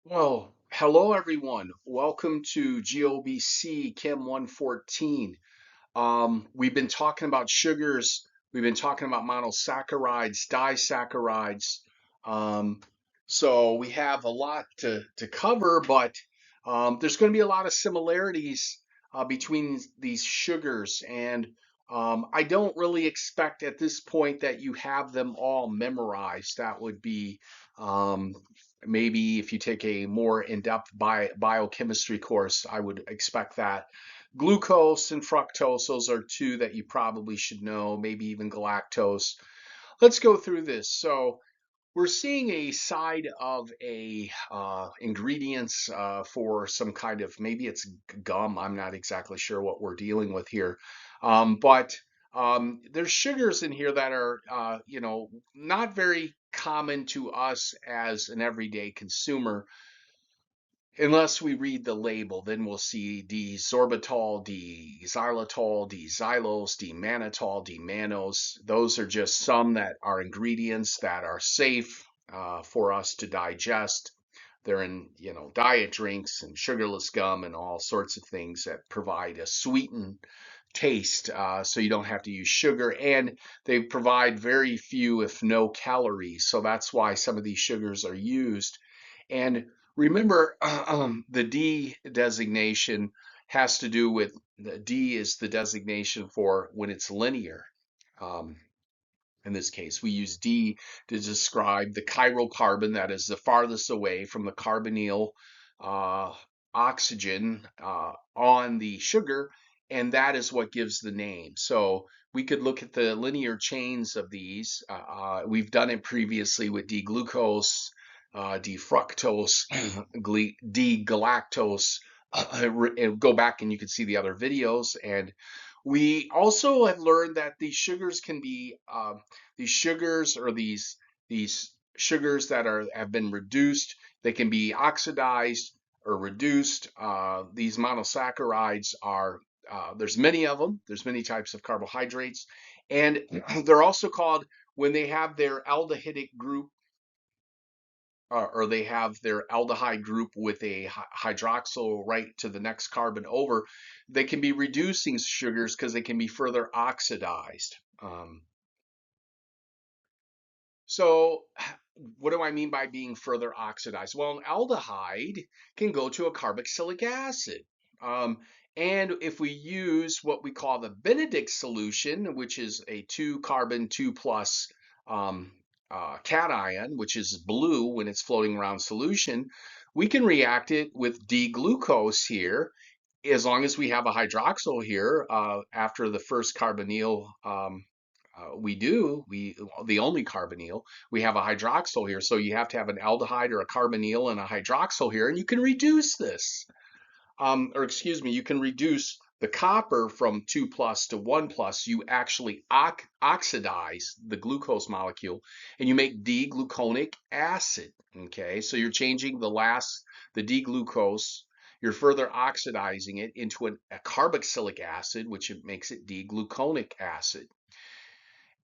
Well, hello everyone. Welcome to GOBC Chem 114. We've been talking about sugars. We've been talking about monosaccharides, disaccharides. Um, so we have a lot to cover, but there's going to be a lot of similarities between these sugars. And I don't really expect at this point that you have them all memorized. That would be um, maybe if you take a more in-depth biochemistry course, I would expect that. Glucose and fructose, those are two that you probably should know, maybe even galactose. Let's go through this. So we're seeing a side of a ingredients for some kind of, maybe it's gum. I'm not exactly sure what we're dealing with here. But there's sugars in here that are, not very common to us as an everyday consumer. Unless we read the label, then we'll see D-sorbitol, D-xylitol, D-xylose, D-mannitol, D-mannose. Those are just some that are ingredients that are safe for us to digest. They're in, diet drinks and sugarless gum and all sorts of things that provide a sweetened taste, so you don't have to use sugar. And they provide very few, if no, calories. So that's why some of these sugars are used. And remember, the D designation has to do with the D is the designation for when it's linear. Um, in this case, we use D to describe the chiral carbon that is the farthest away from the carbonyl uh, oxygen on the sugar, and that is what gives the name. So we could look at the linear chains of these. We've done it previously with D-glucose, D-fructose, D-galactose. Go back and you can see the other videos. And we also have learned that these sugars can be these sugars or these sugars that are have been reduced. They can be oxidized or reduced. These monosaccharides are there's many of them. There's many types of carbohydrates, and they're also called when they have their aldehydic group or they have their aldehyde group with a hydroxyl right to the next carbon over, they can be reducing sugars because they can be further oxidized. So what do I mean by being further oxidized? Well, an aldehyde can go to a carboxylic acid. Um, and if we use what we call the Benedict solution, which is a 2 carbon 2 plus um, cation, which is blue when it's floating around solution, we can react it with D-glucose here. As long as we have a hydroxyl here after the first carbonyl we the only carbonyl, we have a hydroxyl here. So you have to have an aldehyde or a carbonyl and a hydroxyl here, and you can reduce this. Or excuse me, you can reduce the copper from 2 plus to 1 plus. You actually oxidize the glucose molecule and you make D-gluconic acid. Okay, so you're changing the D-glucose, you're further oxidizing it into a carboxylic acid, which makes it D-gluconic acid.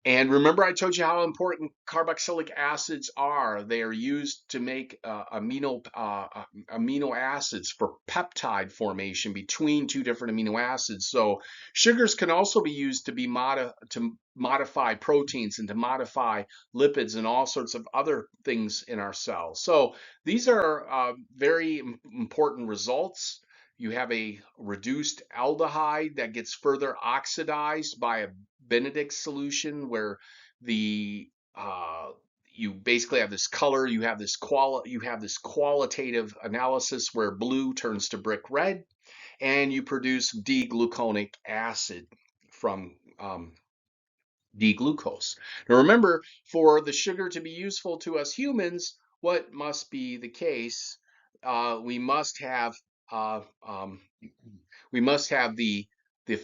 And remember, I told you how important carboxylic acids are. They are used to make amino acids for peptide formation between two different amino acids. So sugars can also be used to modify proteins and to modify lipids and all sorts of other things in our cells. So these are very important results. You have a reduced aldehyde that gets further oxidized by a Benedict solution where the you basically have this color, you have this qualitative analysis where blue turns to brick red, and you produce D-gluconic acid from D-glucose. Now remember, for the sugar to be useful to us humans, what must be the case? We must have uh, um, we must have the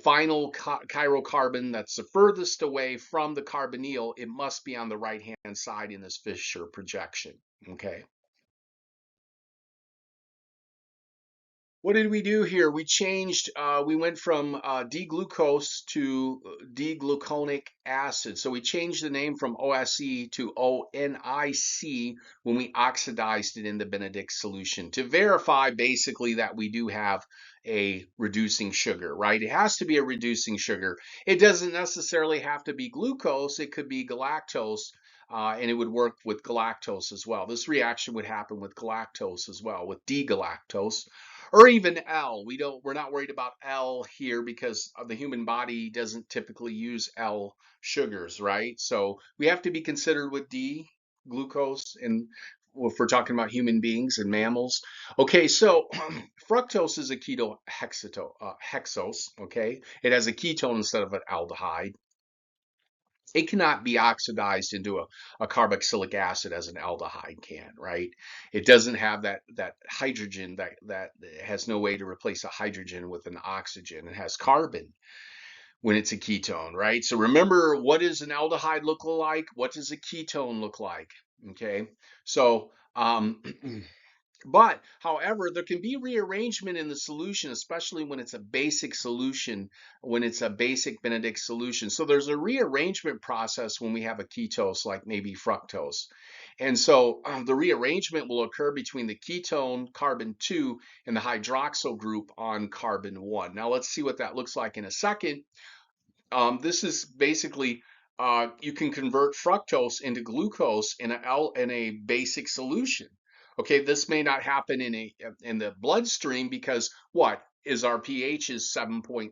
final chiral carbon that's the furthest away from the carbonyl. It must be on the right hand side in this Fisher projection. Okay. What did we do here? We changed, we went from D-glucose to D-gluconic acid. So we changed the name from OSE to ONIC when we oxidized it in the Benedict solution to verify basically that we do have a reducing sugar, right? It has to be a reducing sugar. It doesn't necessarily have to be glucose. It could be galactose. And it would work with galactose as well. This reaction would happen with galactose as well, with D-galactose or even L. We're not worried about L here because the human body doesn't typically use L sugars, right? So we have to be considered with D, glucose, and if we're talking about human beings and mammals. Okay, so fructose is a hexose, okay? It has a ketone instead of an aldehyde. It cannot be oxidized into a carboxylic acid as an aldehyde can, right? It doesn't have that hydrogen that has no way to replace a hydrogen with an oxygen. It has carbon when it's a ketone, right? So remember, what does an aldehyde look like? What does a ketone look like? Okay, so but, however, there can be rearrangement in the solution, especially when it's a basic solution, when it's a basic Benedict solution. So there's a rearrangement process when we have a ketose, like maybe fructose. And so the rearrangement will occur between the ketone, carbon 2, and the hydroxyl group on carbon 1. Now let's see what that looks like in a second. This is basically you can convert fructose into glucose in a basic solution. Okay, this may not happen in the bloodstream because what is our pH is 7.4,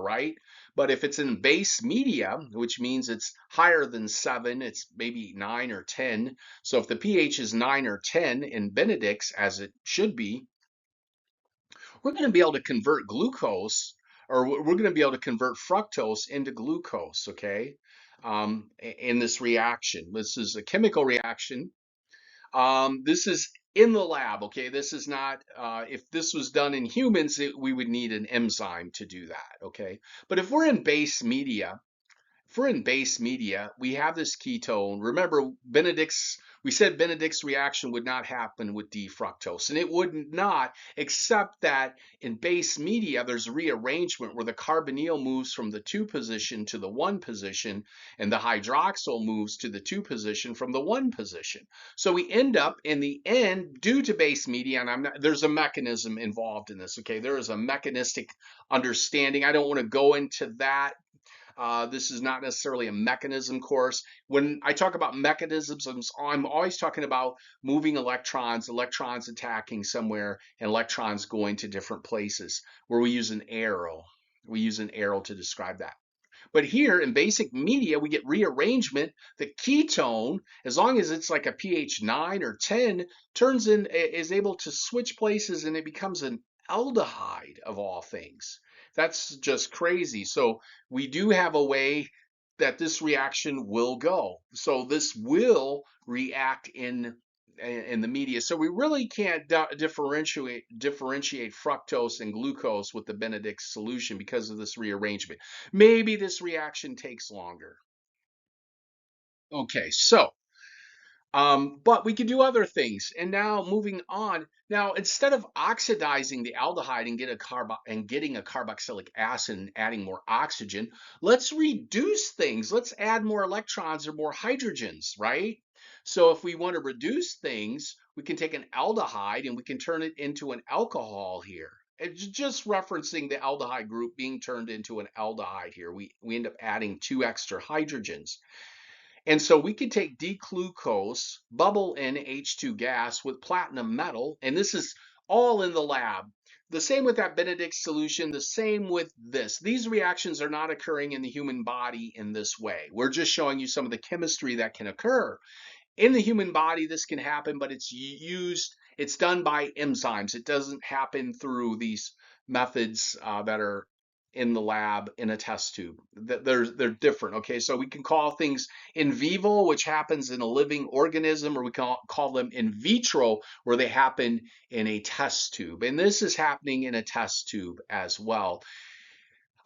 right? But if it's in base media, which means it's higher than 7, it's maybe 9 or 10. So if the pH is 9 or 10 in Benedict's, as it should be, we're going to be able to convert glucose, or we're going to be able to convert fructose into glucose, okay, in this reaction. This is a chemical reaction. This is in the lab, okay? This is not, if this was done in humans, we would need an enzyme to do that, okay? But if we're in base media, we have this ketone. Remember, we said Benedict's reaction would not happen with D-fructose, and it would not, except that in base media, there's a rearrangement where the carbonyl moves from the 2 position to the 1 position, and the hydroxyl moves to the 2 position from the 1 position. So we end up, in the end, due to base media, and there's a mechanism involved in this, okay? There is a mechanistic understanding. I don't want to go into that. This is not necessarily a mechanism course. When I talk about mechanisms, I'm always talking about moving electrons attacking somewhere, and electrons going to different places where we use an arrow. We use an arrow to describe that. But here in basic media, we get rearrangement. The ketone, as long as it's like a pH 9 or 10, is able to switch places and it becomes an aldehyde of all things. That's just crazy. So we do have a way that this reaction will go. So this will react in the media. So we really can't differentiate fructose and glucose with the Benedict solution because of this rearrangement. Maybe this reaction takes longer. Okay, so but we can do other things. And now moving on. Now, instead of oxidizing the aldehyde and getting a carboxylic acid and adding more oxygen, let's reduce things. Let's add more electrons or more hydrogens, right? So if we want to reduce things, we can take an aldehyde and we can turn it into an alcohol here. It's just referencing the aldehyde group being turned into an aldehyde here. We end up adding 2 extra hydrogens. And so we could take D-glucose, bubble in H2 gas with platinum metal, and this is all in the lab. The same with that Benedict solution, the same with this. These reactions are not occurring in the human body in this way. We're just showing you some of the chemistry that can occur. In the human body, this can happen, but it's done by enzymes. It doesn't happen through these methods that are in the lab in a test tube. They're different. Okay, so we can call things in vivo, which happens in a living organism, or we can call them in vitro, where they happen in a test tube. And this is happening in a test tube as well.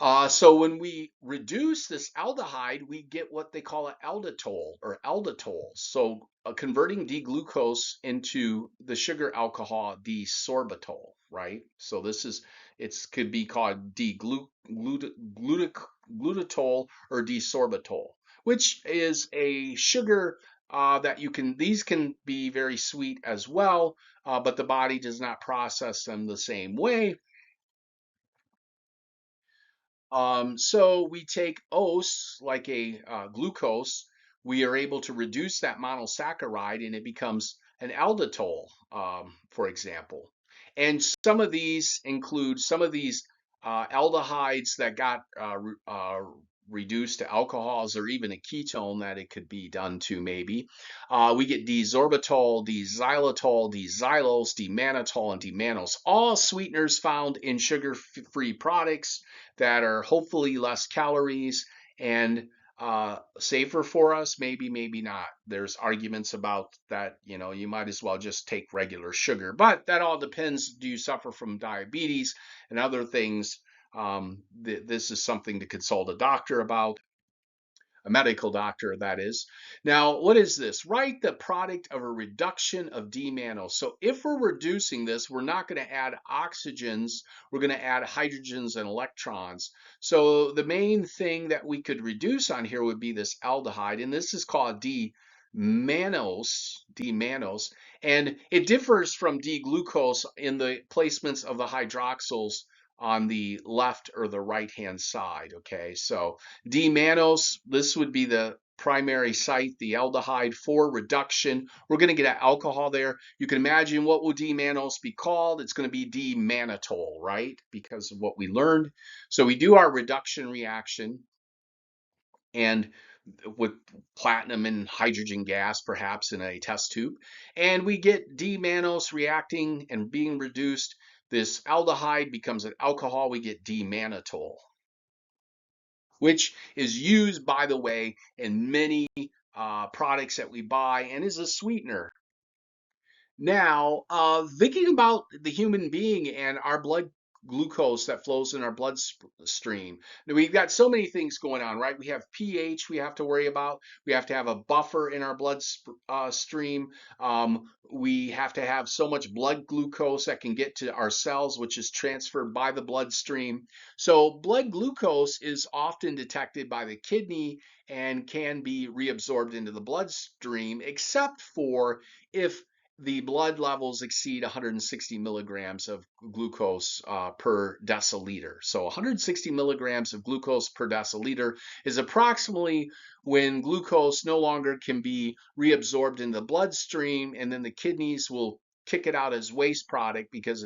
So when we reduce this aldehyde, we get what they call an alditol or alditol. So converting D-glucose into the sugar alcohol D-sorbitol, right? So this is, it could be called D-glutatol or D-sorbitol, which is a sugar that you can, these can be very sweet as well, but the body does not process them the same way. So we take OS, like a glucose, we are able to reduce that monosaccharide and it becomes an alditol, for example. And some of these include some of these aldehydes that got reduced to alcohols or even a ketone that it could be done to maybe. We get D-sorbitol, D-xylitol, D-xylose, D-mannitol, and D-mannose, all sweeteners found in sugar-free products that are hopefully less calories and safer for us. Maybe, maybe not. There's arguments about that. You know, you might as well just take regular sugar, but that all depends. Do you suffer from diabetes and other things? This is something to consult a doctor about, a medical doctor, that is. Now, what is this? Write the product of a reduction of D-mannose. So if we're reducing this, we're not going to add oxygens, we're going to add hydrogens and electrons. So the main thing that we could reduce on here would be this aldehyde, and this is called D-mannose, and it differs from D-glucose in the placements of the hydroxyls on the left or the right hand side. Okay, so D-mannose, this would be the primary site, the aldehyde for reduction. We're going to get an alcohol there. You can imagine, what will D-mannose be called? It's going to be D-mannitol, right? Because of what we learned. So we do our reduction reaction, and with platinum and hydrogen gas, perhaps in a test tube, and we get D-mannose reacting and being reduced. This aldehyde becomes an alcohol. We get D-mannitol, which is used, by the way, in many products that we buy and is a sweetener. Now, thinking about the human being and our blood glucose that flows in our bloodstream. Now, we've got so many things going on, right? We have pH we have to worry about. We have to have a buffer in our blood stream. We have to have so much blood glucose that can get to our cells, which is transferred by the bloodstream. So blood glucose is often detected by the kidney and can be reabsorbed into the bloodstream, except for if the blood levels exceed 160 milligrams of glucose per deciliter. So 160 milligrams of glucose per deciliter is approximately when glucose no longer can be reabsorbed in the bloodstream, and then the kidneys will kick it out as waste product because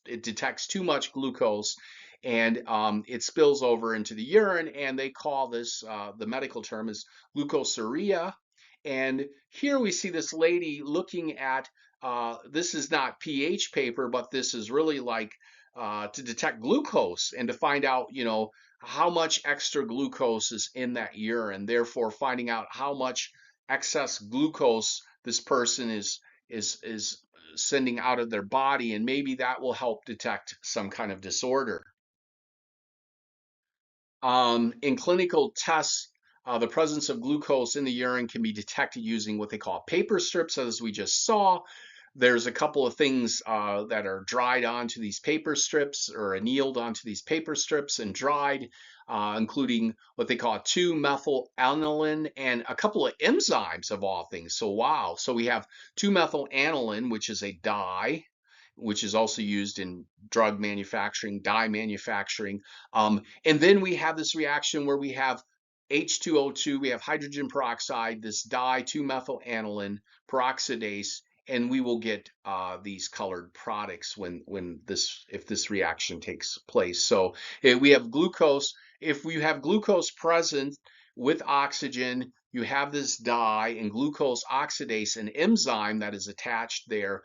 it detects too much glucose, and it spills over into the urine, and they call this, the medical term is glucosuria. And here we see this lady looking at, this is not pH paper, but this is really like to detect glucose and to find out, you know, how much extra glucose is in that urine, therefore finding out how much excess glucose this person is sending out of their body, and maybe that will help detect some kind of disorder. In clinical tests, the presence of glucose in the urine can be detected using what they call paper strips, as we just saw. There's a couple of things that are dried onto these paper strips, or annealed onto these paper strips and dried, including what they call 2-methyl-aniline and a couple of enzymes of all things. So wow, so we have 2-methyl-aniline, which is a dye, which is also used in drug manufacturing, dye manufacturing. And then we have this reaction where we have H2O2, we have hydrogen peroxide, this dye 2-methyl-aniline peroxidase, and we will get these colored products if this reaction takes place. So we have glucose. If we have glucose present with oxygen, you have this dye, and glucose oxidase, an enzyme that is attached there,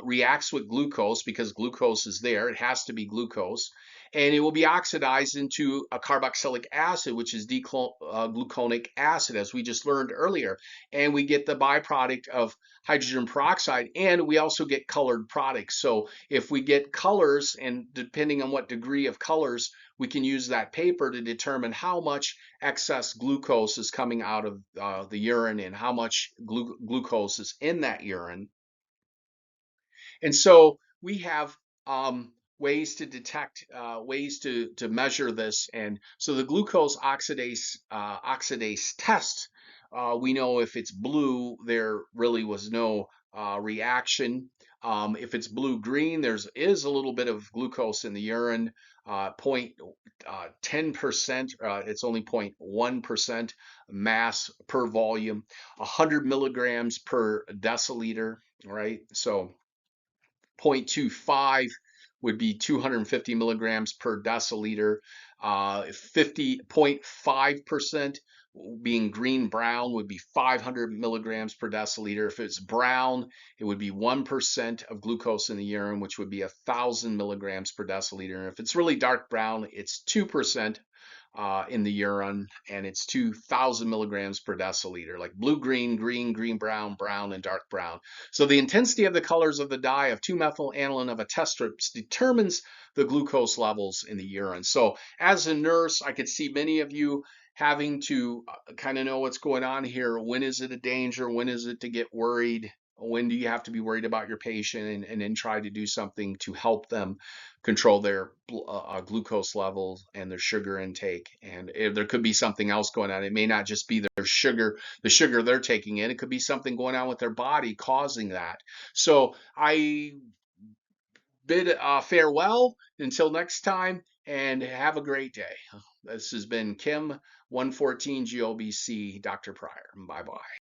reacts with glucose because glucose is there. It has to be glucose. and it will be oxidized into a carboxylic acid, which is gluconic acid, as we just learned earlier. And we get the byproduct of hydrogen peroxide, and we also get colored products. So if we get colors, and depending on what degree of colors, we can use that paper to determine how much excess glucose is coming out of the urine and how much glucose is in that urine. And so we have ways to detect, ways to measure this. And so the glucose oxidase test, we know if it's blue, there really was no reaction. If it's blue-green, is a little bit of glucose in the urine, 10%, it's only 0.1% mass per volume, 100 milligrams per deciliter, right? So 0.25 would be 250 milligrams per deciliter. 0.5% being green brown would be 500 milligrams per deciliter. If it's brown, it would be 1% of glucose in the urine, which would be 1,000 milligrams per deciliter. And if it's really dark brown, it's 2% in the urine, and it's 2,000 milligrams per deciliter, like blue, green, green, green, brown, brown, and dark brown. So the intensity of the colors of the dye of 2-methylaniline of a test strips determines the glucose levels in the urine. So as a nurse, I could see many of you having to kind of know what's going on here. When is it a danger? When is it to get worried? When do you have to be worried about your patient, and then try to do something to help them control their glucose levels and their sugar intake? And if there could be something else going on, it may not just be their sugar, the sugar they're taking in. It could be something going on with their body causing that. So I bid farewell until next time, and have a great day. This has been Chem 114 GOBC, Dr. Pryor. Bye bye.